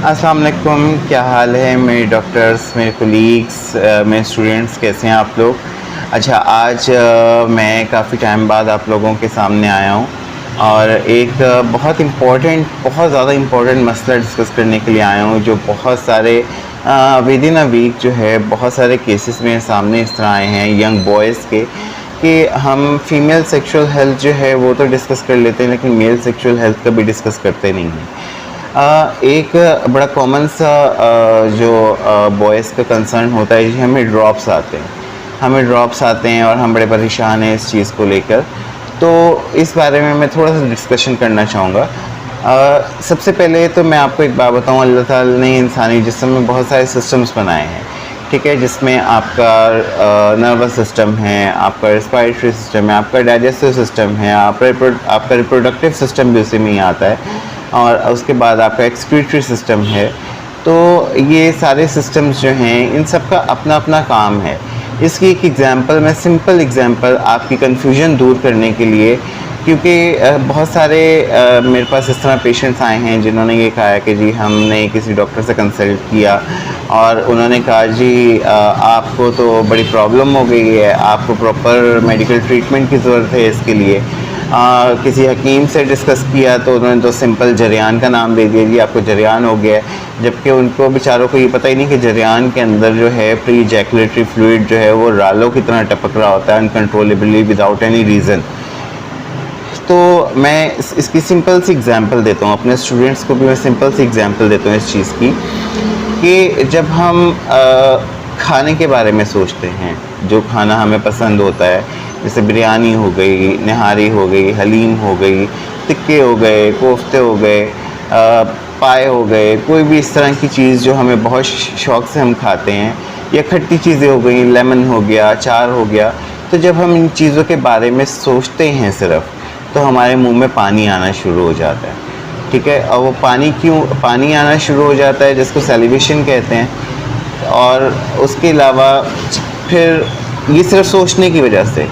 अस्सलाम वालेकुम, क्या हाल है मेरे डॉक्टर्स, मेरे कोलीग्स, मेरे स्टूडेंट्स, कैसे हैं आप लोग। अच्छा, आज मैं काफ़ी टाइम बाद आप लोगों के सामने आया हूँ और एक बहुत ज़्यादा इम्पोर्टेंट मसला डिस्कस करने के लिए आया हूँ, जो बहुत सारे विद इन अ वीक जो है बहुत सारे केसेस मेरे सामने इस तरह आए हैं यंग बॉयज़ के, कि हम फीमेल सेक्सुअल हेल्थ जो है वो तो डिस्कस कर लेते हैं, लेकिन मेल सेक्सुअल हेल्थ का भी डिस्कस करते नहीं हैं। एक बड़ा कॉमन सा जो बॉयज़ का कंसर्न होता है कि हमें ड्रॉप्स आते हैं और हम बड़े परेशान हैं इस चीज़ को लेकर। तो इस बारे में मैं थोड़ा सा डिस्कशन करना चाहूँगा। सबसे पहले तो मैं आपको एक बात बताऊँ, अल्लाह ताला ने इंसानी जिस्म में बहुत सारे सिस्टम्स बनाए हैं, ठीक है, जिसमें आपका नर्वस सिस्टम है, आपका रेस्पिरेटरी सिस्टम है, आपका डाइजेस्टिव सिस्टम है, आपका रिप्रोडक्टिव सिस्टम भी उसी में ही आता है, और उसके बाद आपका एक्सक्रीटरी सिस्टम है। तो ये सारे सिस्टम्स जो हैं, इन सब का अपना अपना काम है। इसकी एक एग्ज़ाम्पल, मैं सिंपल एग्ज़ाम्पल आपकी कन्फ्यूजन दूर करने के लिए, क्योंकि बहुत सारे मेरे पास इस तरह पेशेंट्स आए हैं जिन्होंने ये कहा है कि जी हमने किसी डॉक्टर से कंसल्ट किया और उन्होंने कहा जी आपको तो बड़ी प्रॉब्लम हो गई है, आपको प्रॉपर मेडिकल ट्रीटमेंट की ज़रूरत है इसके लिए। किसी हकीम से डिस्कस किया तो उन्होंने तो सिंपल जरियान का नाम दे दिया, जी आपको जरियान हो गया है, जबकि उनको बेचारों को ये पता ही नहीं कि जरियान के अंदर जो है प्री इजैकुलेटरी फ्लूइड जो है वो रालों की तरह टपक रहा होता है अनकंट्रोलेबली विदाउट एनी रीज़न। तो मैं इसकी सिंपल सी एग्ज़ाम्पल देता हूँ, अपने स्टूडेंट्स को भी मैं सिंपल सी एग्ज़ाम्पल देता हूँ इस चीज़ की, कि जब हम खाने के बारे में सोचते हैं, जो खाना हमें पसंद होता है, जैसे बिरयानी हो गई, निहारी हो गई, हलीम हो गई, टिक्के हो गए, कोफ्ते हो गए, पाए हो गए, कोई भी इस तरह की चीज़ जो हमें बहुत शौक़ से हम खाते हैं, या खट्टी चीज़ें हो गई, लेमन हो गया, अचार हो गया। तो जब हम इन चीज़ों के बारे में सोचते हैं सिर्फ, तो हमारे मुंह में पानी आना शुरू हो जाता है, ठीक है। और वो पानी आना शुरू हो जाता है, जिसको सैलिवेशन कहते हैं। और उसके अलावा फिर ये सिर्फ सोचने की वजह से,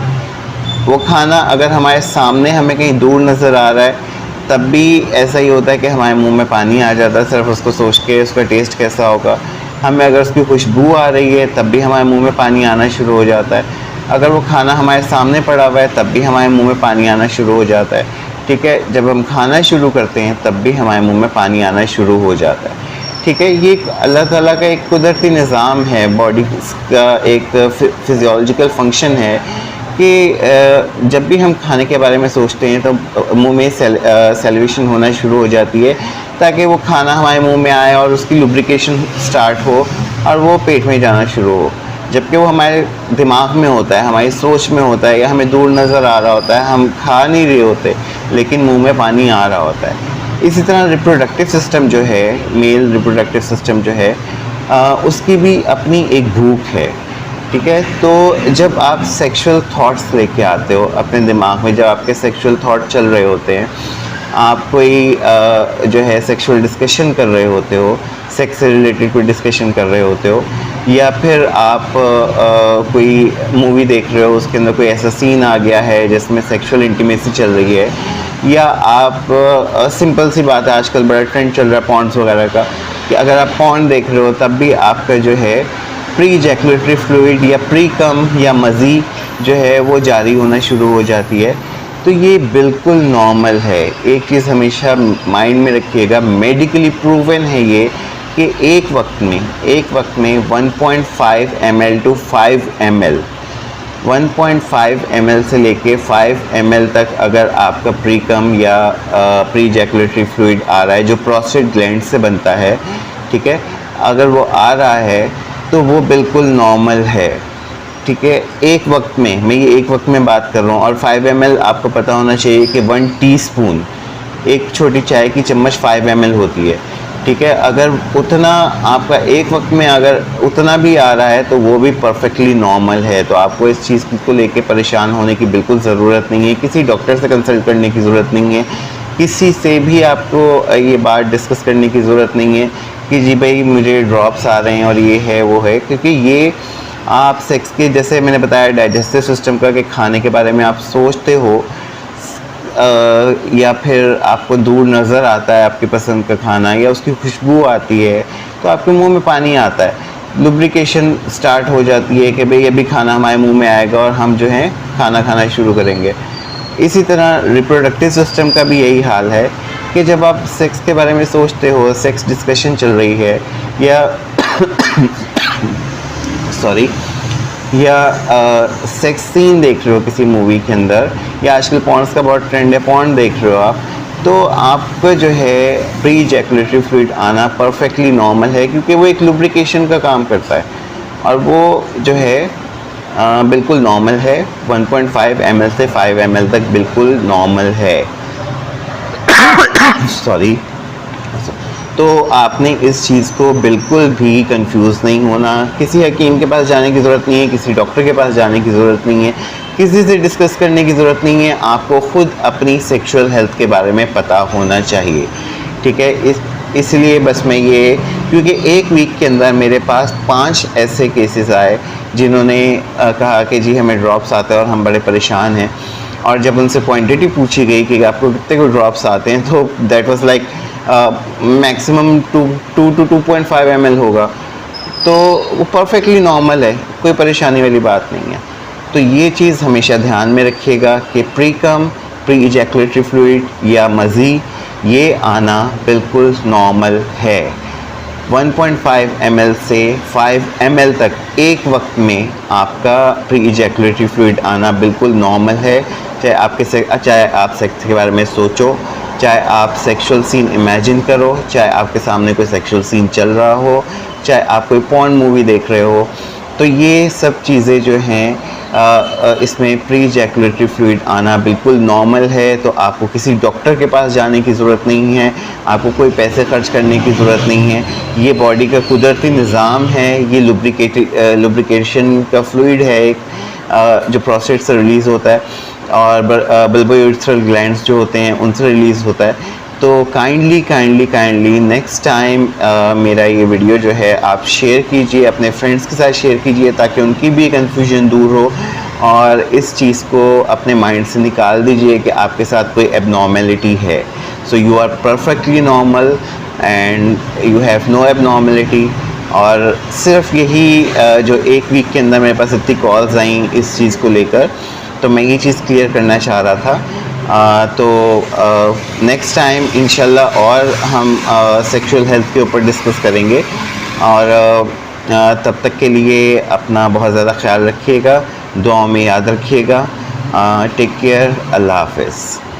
वो खाना अगर हमारे सामने हमें कहीं दूर नज़र आ रहा है, तब भी ऐसा ही होता है कि हमारे मुंह में पानी आ जाता है सिर्फ उसको सोच के, उसका टेस्ट कैसा होगा। हमें अगर उसकी खुशबू आ रही है, तब भी हमारे मुंह में पानी आना शुरू हो जाता है। अगर वो खाना हमारे सामने पड़ा हुआ है, तब भी हमारे मुंह में पानी आना शुरू हो जाता है, ठीक है। जब हम खाना शुरू करते हैं, तब भी हमारे मुंह में पानी आना शुरू हो जाता है, ठीक है। ये एक अल्लाह ताला का एक कुदरती निज़ाम है, बॉडी का एक फिज़ियोलॉजिकल फंक्शन है कि जब भी हम खाने के बारे में सोचते हैं तो मुंह में सैलिवेशन होना शुरू हो जाती है, ताकि वो खाना हमारे मुंह में आए और उसकी लुब्रिकेशन स्टार्ट हो और वो पेट में जाना शुरू हो। जबकि वो हमारे दिमाग में होता है, हमारी सोच में होता है, या हमें दूर नज़र आ रहा होता है, हम खा नहीं रहे होते, लेकिन मुंह में पानी आ रहा होता है। इसी तरह रिप्रोडक्टिव सिस्टम जो है, मेल रिप्रोडक्टिव सिस्टम जो है, उसकी भी अपनी एक भूख है, ठीक है। तो जब आप सेक्सुअल थॉट्स लेके आते हो अपने दिमाग में, जब आपके सेक्सुअल थॉट चल रहे होते हैं, आप कोई जो है सेक्सुअल डिस्कशन कर रहे होते हो, सेक्स से रिलेटेड कोई डिस्कशन कर रहे होते हो, या फिर आप कोई मूवी देख रहे हो, उसके अंदर कोई ऐसा सीन आ गया है जिसमें सेक्सुअल इंटीमेसी चल रही है, या आप सिंपल सी बात है, आजकल बड़ा ट्रेंड चल रहा है पॉर्न्स वगैरह का, कि अगर आप पॉर्न देख रहे हो, तब भी आपका जो है प्री इजैकुलेटरी फ्लूइड या प्री कम या मज़ी जो है वो जारी होना शुरू हो जाती है। तो ये बिल्कुल नॉर्मल है। एक चीज़ हमेशा माइंड में रखिएगा, मेडिकली प्रूवन है ये, कि एक वक्त में 1.5 ml टू 5 ml 1.5 ml से लेके 5 ml तक अगर आपका प्री कम या प्री इजैकुलेटरी फ्लूइड आ रहा है, जो प्रोस्टेट ग्लैंड से बनता है, ठीक है, अगर वो आ रहा है तो वो बिल्कुल नॉर्मल है, ठीक है। एक वक्त में, मैं ये एक वक्त में बात कर रहा हूँ। और 5 ml आपको पता होना चाहिए कि 1 टीस्पून, एक छोटी चाय की चम्मच 5 ml होती है, ठीक है। अगर उतना आपका एक वक्त में अगर उतना भी आ रहा है, तो वो भी परफेक्टली नॉर्मल है। तो आपको इस चीज़ को लेके परेशान होने की बिल्कुल ज़रूरत नहीं है, किसी डॉक्टर से कंसल्ट करने की ज़रूरत नहीं है, किसी से भी आपको ये बात डिस्कस करने की ज़रूरत नहीं है कि जी भाई मुझे ड्रॉप्स आ रहे हैं और ये है वो है, क्योंकि ये आप सेक्स के, जैसे मैंने बताया डाइजेस्टिव सिस्टम का, कि खाने के बारे में आप सोचते हो, या फिर आपको दूर नज़र आता है आपकी पसंद का खाना या उसकी खुशबू आती है तो आपके मुंह में पानी आता है, लुब्रिकेशन स्टार्ट हो जाती है कि भाई अभी खाना हमारे मुंह में आएगा और हम जो है खाना खाना शुरू करेंगे। इसी तरह रिप्रोडक्टिव सिस्टम का भी यही हाल है कि जब आप सेक्स के बारे में सोचते हो, सेक्स डिस्कशन चल रही है या सॉरी या सेक्स सीन देख रहे हो किसी मूवी के अंदर, या आजकल पॉर्न्स का बहुत ट्रेंड है, पॉर्न देख रहे हो आप, तो आपका जो है प्री इजैकुलेटरी फ्लूइड आना परफेक्टली नॉर्मल है, क्योंकि वो एक लुब्रिकेशन का काम करता है और वो जो है बिल्कुल नॉर्मल है। 1.5 ml से 5 ml तक बिल्कुल नॉर्मल है। सॉरी। तो आपने इस चीज़ को बिल्कुल भी कंफ्यूज नहीं होना, किसी हकीम के पास जाने की ज़रूरत नहीं है, किसी डॉक्टर के पास जाने की ज़रूरत नहीं है, किसी से डिस्कस करने की ज़रूरत नहीं है। आपको ख़ुद अपनी सेक्सुअल हेल्थ के बारे में पता होना चाहिए, ठीक है। इसलिए बस मैं ये, क्योंकि एक वीक के अंदर मेरे पास 5 ऐसे केसेस आए जिन्होंने कहा कि जी हमें ड्रॉप्स आते हैं और हम बड़े परेशान हैं, और जब उनसे क्वांटिटी पूछी गई कि आपको कितने को ड्रॉप्स आते हैं तो that was like maximum 2 to 2.5 ml होगा, तो वो परफेक्टली नॉर्मल है, कोई परेशानी वाली बात नहीं है। तो ये चीज़ हमेशा ध्यान में रखिएगा कि प्री इजैकुलेटरी फ्लूइड या मज़ी ये आना बिल्कुल नॉर्मल है। 1.5 ml से 5 ml तक एक वक्त में आपका प्री इजैकुलेटरी फ्लूइड आना बिल्कुल नॉर्मल है। चाहे आप सेक्स के बारे में सोचो, चाहे आप सेक्सुअल सीन इमेजिन करो, चाहे आपके सामने कोई सेक्सुअल सीन चल रहा हो, चाहे आप कोई पॉर्न मूवी देख रहे हो, तो ये सब चीज़ें जो हैं इसमें प्री इजैकुलेटरी फ्लूइड आना बिल्कुल नॉर्मल है। तो आपको किसी डॉक्टर के पास जाने की ज़रूरत नहीं है, आपको कोई पैसे खर्च करने की ज़रूरत नहीं है। ये बॉडी का कुदरती निज़ाम है, ये लुब्रिकेशन का फ्लूइड है एक जो प्रोस्टेट से रिलीज़ होता है और बल्बोयूरेथ्रल ग्लैंड्स जो होते हैं उनसे रिलीज़ होता है। तो काइंडली नेक्स्ट टाइम मेरा ये वीडियो जो है आप शेयर कीजिए, अपने फ्रेंड्स के साथ शेयर कीजिए, ताकि उनकी भी कन्फ्यूजन दूर हो और इस चीज़ को अपने माइंड से निकाल दीजिए कि आपके साथ कोई एबनॉर्मेलिटी है। So you are perfectly normal and you have no abnormality. और सिर्फ यही जो एक वीक के अंदर मेरे पास इतनी कॉल्स आई इस चीज़ को लेकर, तो मैं ये चीज़ क्लियर करना चाह रहा था। तो नेक्स्ट टाइम इंशाल्लाह और हम सेक्सुअल हेल्थ के ऊपर डिस्कस करेंगे, और तब तक के लिए अपना बहुत ज़्यादा ख्याल रखिएगा, दुआओं में याद रखिएगा। टेक केयर, अल्लाह हाफ़िज़।